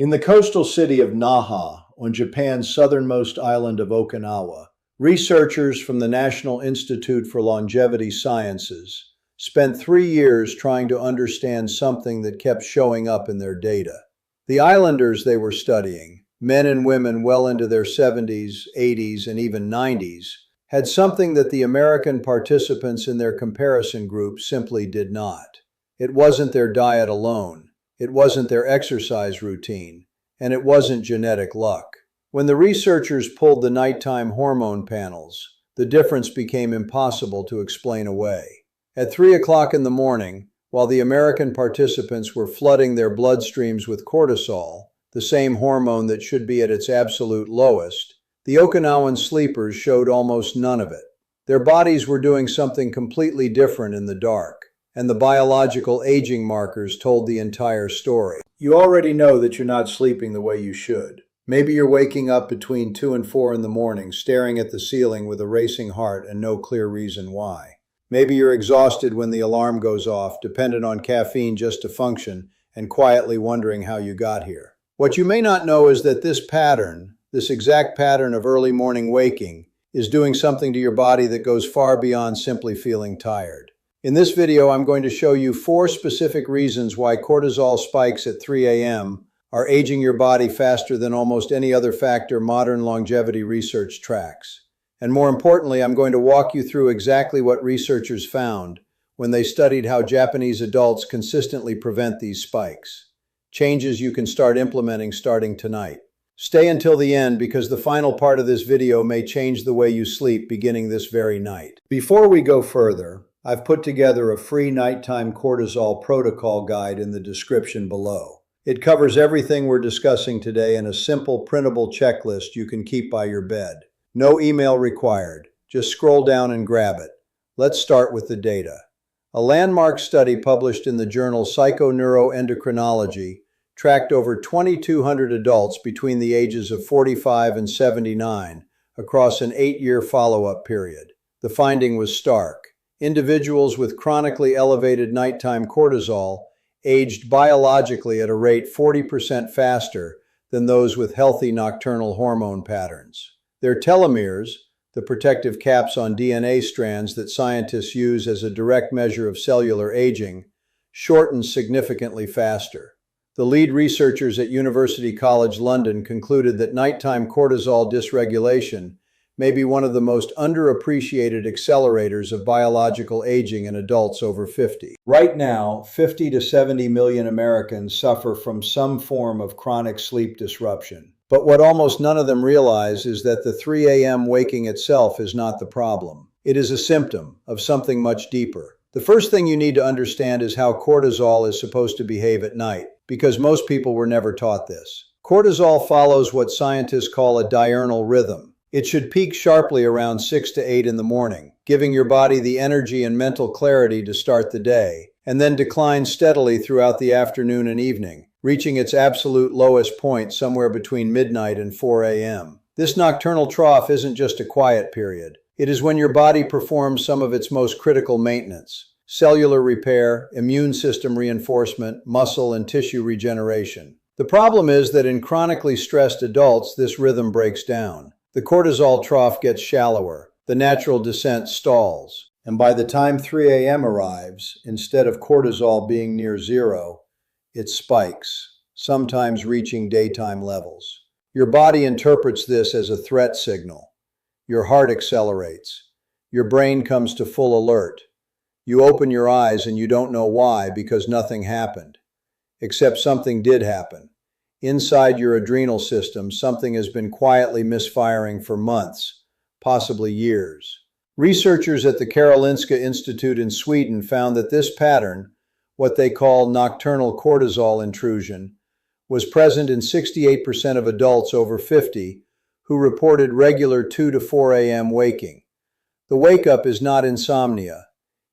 In the coastal city of Naha, on Japan's southernmost island of Okinawa, researchers from the National Institute for Longevity Sciences spent 3 years trying to understand something that kept showing up in their data. The islanders they were studying, men and women well into their 70s, 80s, and even 90s, had something that the American participants in their comparison group simply did not. It wasn't their diet alone. It wasn't their exercise routine, and it wasn't genetic luck. When the researchers pulled the nighttime hormone panels, the difference became impossible to explain away. At 3 o'clock in the morning, while the American participants were flooding their bloodstreams with cortisol, the same hormone that should be at its absolute lowest, the Okinawan sleepers showed almost none of it. Their bodies were doing something completely different in the dark, and the biological aging markers told the entire story. You already know that you're not sleeping the way you should. Maybe you're waking up between 2 and 4 in the morning, staring at the ceiling with a racing heart and no clear reason why. Maybe you're exhausted when the alarm goes off, dependent on caffeine just to function, and quietly wondering how you got here. What you may not know is that this exact pattern of early morning waking, is doing something to your body that goes far beyond simply feeling tired. In this video, I'm going to show you 4 specific reasons why cortisol spikes at 3 a.m. are aging your body faster than almost any other factor modern longevity research tracks. And more importantly, I'm going to walk you through exactly what researchers found when they studied how Japanese adults consistently prevent these spikes. Changes you can start implementing starting tonight. Stay until the end because the final part of this video may change the way you sleep beginning this very night. Before we go further, I've put together a free nighttime cortisol protocol guide in the description below. It covers everything we're discussing today in a simple printable checklist you can keep by your bed. No email required. Just scroll down and grab it. Let's start with the data. A landmark study published in the journal Psychoneuroendocrinology tracked over 2,200 adults between the ages of 45 and 79 across an 8-year follow-up period. The finding was stark. Individuals with chronically elevated nighttime cortisol aged biologically at a rate 40% faster than those with healthy nocturnal hormone patterns. Their telomeres, the protective caps on DNA strands that scientists use as a direct measure of cellular aging, shortened significantly faster. The lead researchers at University College London concluded that nighttime cortisol dysregulation may be one of the most underappreciated accelerators of biological aging in adults over 50. Right now, 50 to 70 million Americans suffer from some form of chronic sleep disruption. But what almost none of them realize is that the 3 a.m. waking itself is not the problem. It is a symptom of something much deeper. The first thing you need to understand is how cortisol is supposed to behave at night, because most people were never taught this. Cortisol follows what scientists call a diurnal rhythm. It should peak sharply around 6 to 8 in the morning, giving your body the energy and mental clarity to start the day, and then decline steadily throughout the afternoon and evening, reaching its absolute lowest point somewhere between midnight and 4 a.m. This nocturnal trough isn't just a quiet period. It is when your body performs some of its most critical maintenance: cellular repair, immune system reinforcement, muscle and tissue regeneration. The problem is that in chronically stressed adults, this rhythm breaks down. The cortisol trough gets shallower, the natural descent stalls, and by the time 3 a.m. arrives, instead of cortisol being near zero, it spikes, sometimes reaching daytime levels. Your body interprets this as a threat signal. Your heart accelerates. Your brain comes to full alert. You open your eyes and you don't know why because nothing happened. Except something did happen. Inside your adrenal system, something has been quietly misfiring for months, possibly years. Researchers at the Karolinska Institute in Sweden found that this pattern, what they call nocturnal cortisol intrusion, was present in 68% of adults over 50 who reported regular 2 to 4 a.m. waking. The wake-up is not insomnia.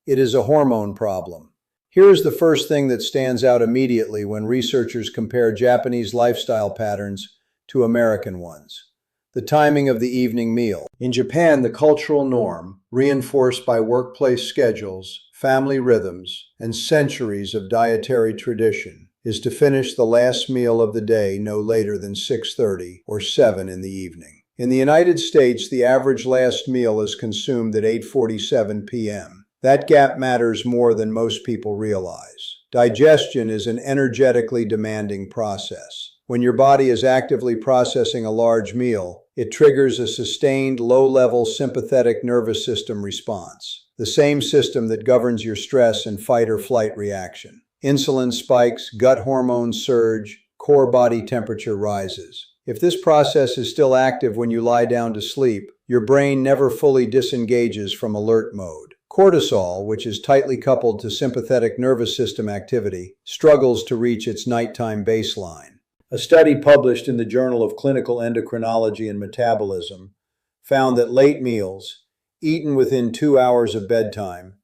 It is a hormone problem. Here is the first thing that stands out immediately when researchers compare Japanese lifestyle patterns to American ones: the timing of the evening meal. In Japan, the cultural norm, reinforced by workplace schedules, family rhythms, and centuries of dietary tradition, is to finish the last meal of the day no later than 6:30 or 7 in the evening. In the United States, the average last meal is consumed at 8:47 p.m. That gap matters more than most people realize. Digestion is an energetically demanding process. When your body is actively processing a large meal, it triggers a sustained, low-level sympathetic nervous system response, the same system that governs your stress and fight-or-flight reaction. Insulin spikes, gut hormones surge, core body temperature rises. If this process is still active when you lie down to sleep, your brain never fully disengages from alert mode. Cortisol, which is tightly coupled to sympathetic nervous system activity, struggles to reach its nighttime baseline. A study published in the Journal of Clinical Endocrinology and Metabolism found that late meals, eaten within 2 hours of bedtime,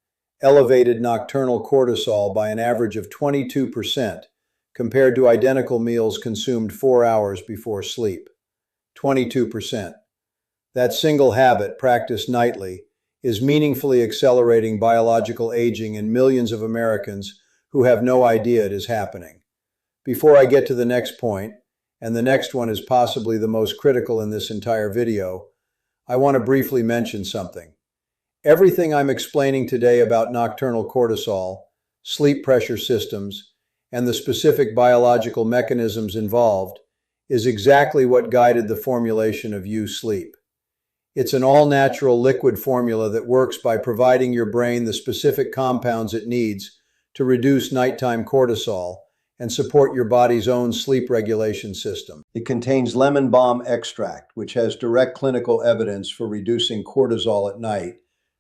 elevated nocturnal cortisol by an average of 22% compared to identical meals consumed 4 hours before sleep. 22%. That single habit, practiced nightly, is meaningfully accelerating biological aging in millions of Americans who have no idea it is happening. Before I get to the next point, and the next one is possibly the most critical in this entire video, I want to briefly mention something. Everything I'm explaining today about nocturnal cortisol, sleep pressure systems, and the specific biological mechanisms involved is exactly what guided the formulation of U-Sleep. It's an all-natural liquid formula that works by providing your brain the specific compounds it needs to reduce nighttime cortisol and support your body's own sleep regulation system. It contains lemon balm extract, which has direct clinical evidence for reducing cortisol at night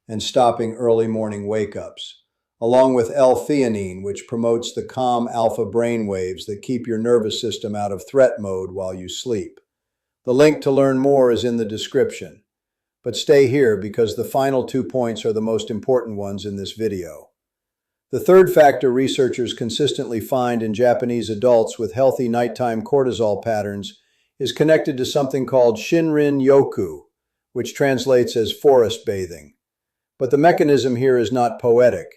and stopping early morning wake-ups, along with L-theanine, which promotes the calm alpha brain waves that keep your nervous system out of threat mode while you sleep. The link to learn more is in the description. But stay here because the final 2 points are the most important ones in this video. The third factor researchers consistently find in Japanese adults with healthy nighttime cortisol patterns is connected to something called Shinrin-yoku, which translates as forest bathing. But the mechanism here is not poetic.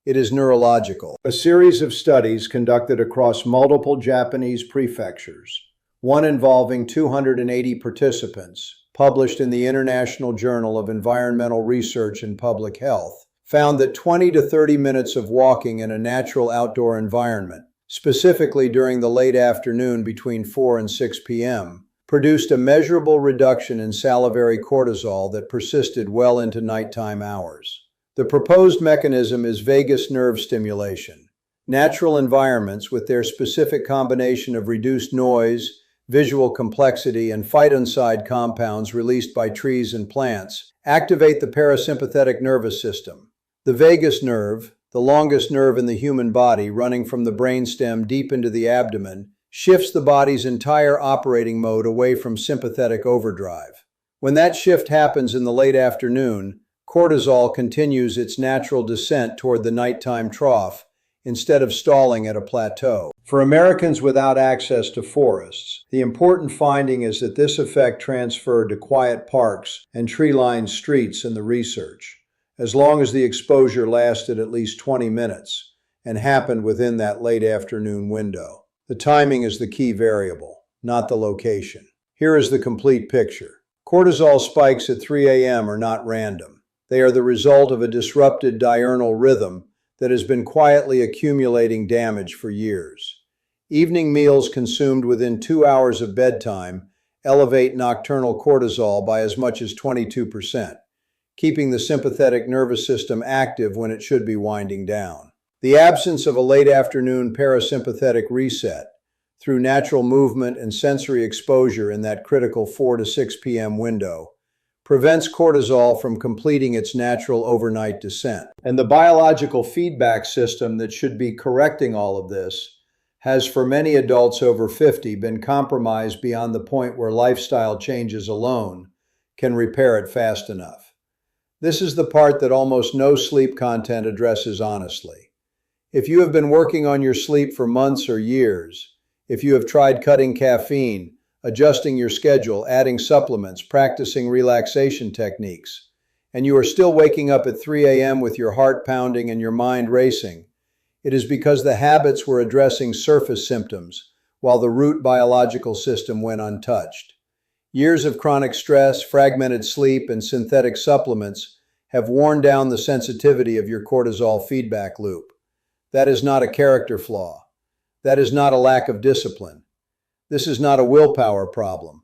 It is neurological. A series of studies conducted across multiple Japanese prefectures, one involving 280 participants, published in the International Journal of Environmental Research and Public Health, found that 20 to 30 minutes of walking in a natural outdoor environment, specifically during the late afternoon between 4 and 6 p.m., produced a measurable reduction in salivary cortisol that persisted well into nighttime hours. The proposed mechanism is vagus nerve stimulation. Natural environments, with their specific combination of reduced noise, visual complexity, and phytoncide compounds released by trees and plants, activate the parasympathetic nervous system. The vagus nerve, the longest nerve in the human body running from the brainstem deep into the abdomen, shifts the body's entire operating mode away from sympathetic overdrive. When that shift happens in the late afternoon, cortisol continues its natural descent toward the nighttime trough instead of stalling at a plateau. For Americans without access to forests, the important finding is that this effect transferred to quiet parks and tree-lined streets in the research, as long as the exposure lasted at least 20 minutes and happened within that late afternoon window. The timing is the key variable, not the location. Here is the complete picture. Cortisol spikes at 3 a.m. are not random. They are the result of a disrupted diurnal rhythm that has been quietly accumulating damage for years. Evening meals consumed within 2 hours of bedtime elevate nocturnal cortisol by as much as 22%, keeping the sympathetic nervous system active when it should be winding down. The absence of a late afternoon parasympathetic reset through natural movement and sensory exposure in that critical 4 to 6 p.m. window prevents cortisol from completing its natural overnight descent. And the biological feedback system that should be correcting all of this has, for many adults over 50, been compromised beyond the point where lifestyle changes alone can repair it fast enough. This is the part that almost no sleep content addresses honestly. If you have been working on your sleep for months or years, if you have tried cutting caffeine, adjusting your schedule, adding supplements, practicing relaxation techniques, and you are still waking up at 3 a.m. with your heart pounding and your mind racing, It is because the habits were addressing surface symptoms, while the root biological system went untouched. Years of chronic stress, fragmented sleep, and synthetic supplements have worn down the sensitivity of your cortisol feedback loop. That is not a character flaw. That is not a lack of discipline. This is not a willpower problem.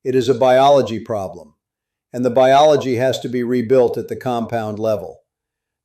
It is a biology problem. And the biology has to be rebuilt at the compound level.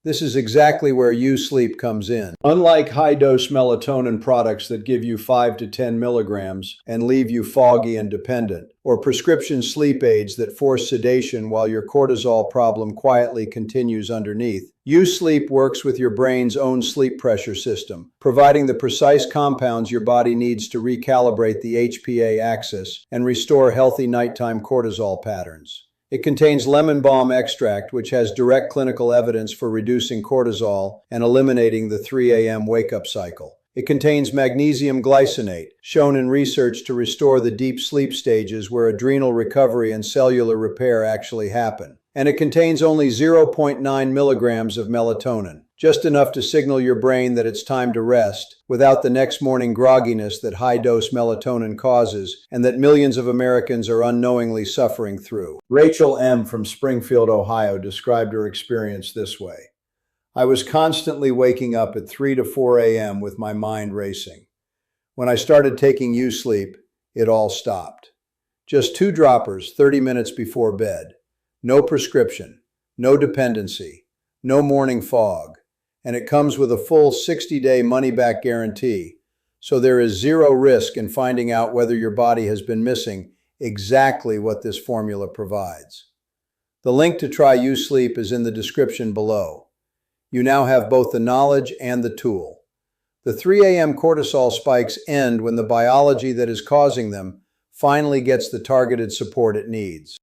This is exactly where U-Sleep comes in. Unlike high-dose melatonin products that give you 5 to 10 milligrams and leave you foggy and dependent, or prescription sleep aids that force sedation while your cortisol problem quietly continues underneath, U-Sleep works with your brain's own sleep pressure system, providing the precise compounds your body needs to recalibrate the HPA axis and restore healthy nighttime cortisol patterns. It contains lemon balm extract, which has direct clinical evidence for reducing cortisol and eliminating the 3 a.m. wake-up cycle. It contains magnesium glycinate, shown in research to restore the deep sleep stages where adrenal recovery and cellular repair actually happen. And it contains only 0.9 milligrams of melatonin, just enough to signal your brain that it's time to rest, without the next morning grogginess that high-dose melatonin causes and that millions of Americans are unknowingly suffering through. Rachel M. from Springfield, Ohio, described her experience this way. I was constantly waking up at 3 to 4 a.m. with my mind racing. When I started taking U-Sleep, it all stopped. Just 2 droppers 30 minutes before bed. No prescription, no dependency, no morning fog, and it comes with a full 60-day money-back guarantee, so there is zero risk in finding out whether your body has been missing exactly what this formula provides. The link to try U-Sleep is in the description below. You now have both the knowledge and the tool. The 3 a.m. cortisol spikes end when the biology that is causing them finally gets the targeted support it needs.